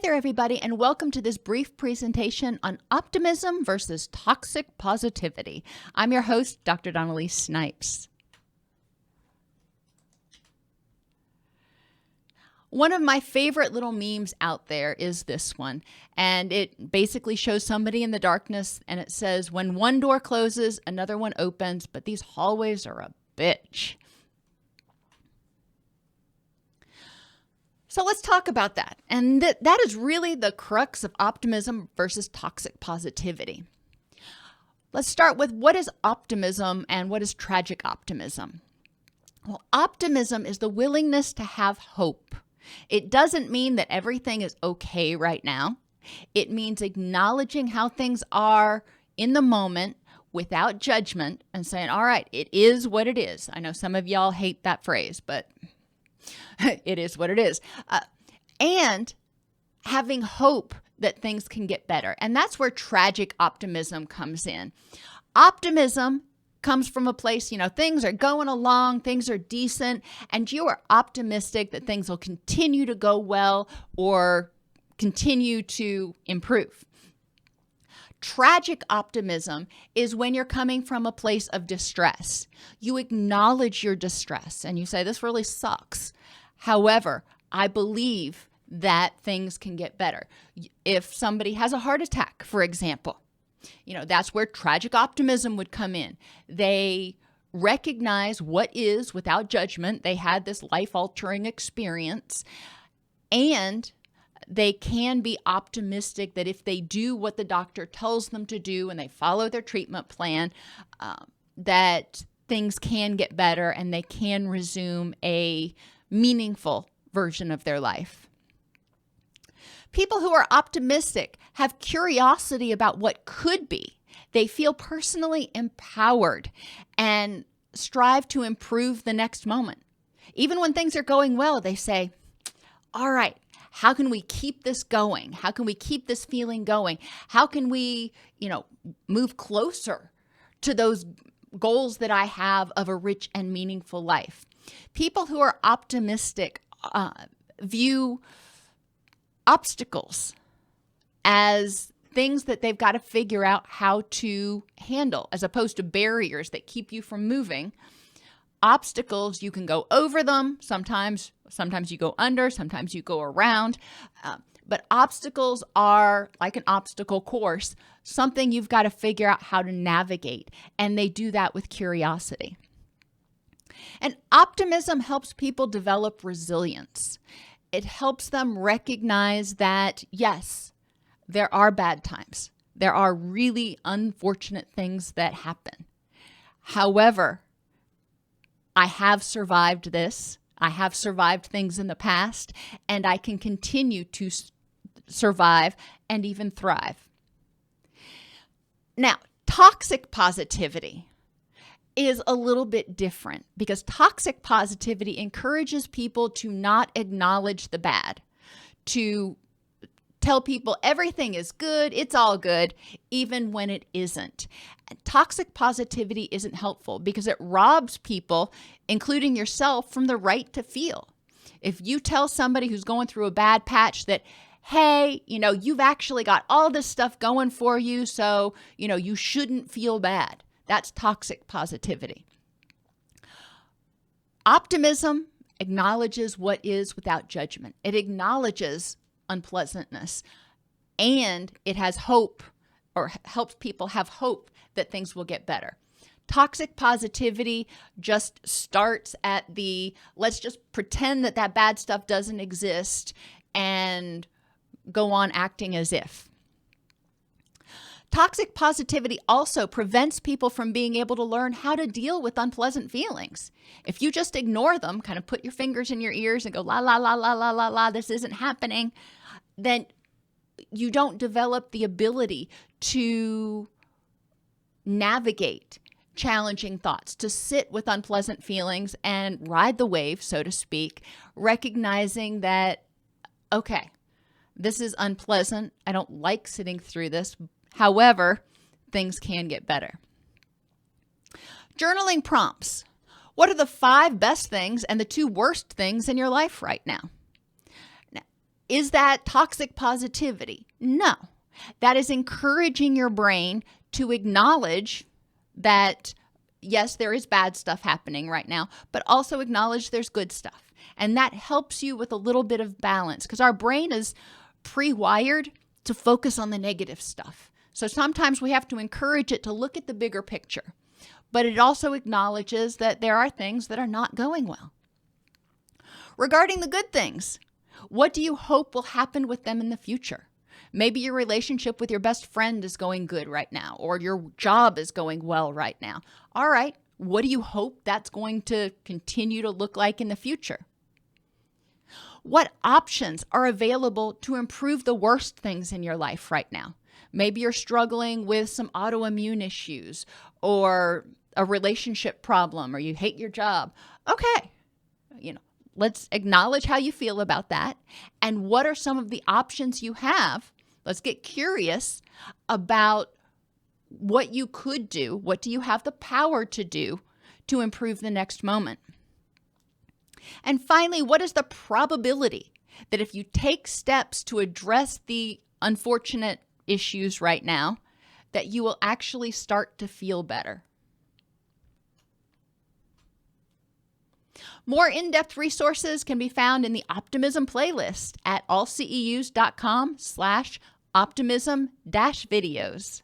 there, everybody, and welcome to this brief presentation on optimism versus toxic positivity. I'm your host, Dr. Elise Snipes. One of my favorite little memes out there is this one, and it basically shows somebody in the darkness, and it says, when one door closes, another one opens, but these hallways are a bitch. So let's talk about that. And that is really the crux of optimism versus toxic positivity. Let's start with what is optimism and what is tragic optimism. Well, optimism is the willingness to have hope. It doesn't mean that everything is okay right now. It means acknowledging how things are in the moment without judgment and saying, all right, it is what it is. I know some of y'all hate that phrase, but it is what it is. And having hope that things can get better. And that's where tragic optimism comes in. Optimism comes from a place, things are going along, things are decent, and you are optimistic that things will continue to go well or continue to improve. Tragic optimism is when you're coming from a place of distress. You acknowledge your distress and you say, this really sucks. However, I believe that things can get better. If somebody has a heart attack, for example, that's where tragic optimism would come in. They recognize what is without judgment. They had this life-altering experience, and they can be optimistic that if they do what the doctor tells them to do and they follow their treatment plan, that things can get better and they can resume a meaningful version of their life. People who are optimistic have curiosity about what could be. They feel personally empowered and strive to improve the next moment. Even when things are going well, they say, all right, how can we keep this going? How can we keep this feeling going? How can we, move closer to those goals that I have of a rich and meaningful life? People who are optimistic view obstacles as things that they've got to figure out how to handle, as opposed to barriers that keep you from moving. Obstacles, you can go over them. Sometimes you go under, sometimes you go around. But obstacles are like an obstacle course, something you've got to figure out how to navigate. And they do that with curiosity. And optimism helps people develop resilience. It helps them recognize that, yes, there are bad times. There are really unfortunate things that happen. However, I have survived this. I have survived things in the past, and I can continue to survive and even thrive. Now, toxic positivity is a little bit different because toxic positivity encourages people to not acknowledge the bad, to tell people everything is good, it's all good, even when it isn't. And toxic positivity isn't helpful because it robs people, including yourself, from the right to feel. If you tell somebody who's going through a bad patch that, hey, you've actually got all this stuff going for you, so, you shouldn't feel bad. That's toxic positivity. Optimism acknowledges what is without judgment. It acknowledges unpleasantness, and it has hope, or helps people have hope that things will get better. Toxic positivity just starts at let's just pretend that bad stuff doesn't exist and go on acting as if. Toxic positivity also prevents people from being able to learn how to deal with unpleasant feelings. If you just ignore them, kind of put your fingers in your ears and go, la, la, la, la, la, la, la, this isn't happening, then you don't develop the ability to navigate challenging thoughts, to sit with unpleasant feelings and ride the wave, so to speak, recognizing that, okay, this is unpleasant. I don't like sitting through this. However, things can get better. Journaling prompts. What are the 5 best things and the 2 worst things in your life right now? Now, Is that toxic positivity? No. That is encouraging your brain to acknowledge that, yes, there is bad stuff happening right now, but also acknowledge there's good stuff. And that helps you with a little bit of balance, because our brain is pre-wired to focus on the negative stuff. So sometimes we have to encourage it to look at the bigger picture. But it also acknowledges that there are things that are not going well. Regarding the good things, what do you hope will happen with them in the future? Maybe your relationship with your best friend is going good right now, or your job is going well right now. All right, what do you hope that's going to continue to look like in the future? What options are available to improve the worst things in your life right now? Maybe you're struggling with some autoimmune issues or a relationship problem, or you hate your job. Okay, let's acknowledge how you feel about that. And what are some of the options you have? Let's get curious about what you could do. What do you have the power to do to improve the next moment? And finally, what is the probability that if you take steps to address the unfortunate issues right now, that you will actually start to feel better? More in-depth resources can be found in the Optimism playlist at allceus.com/optimism-videos.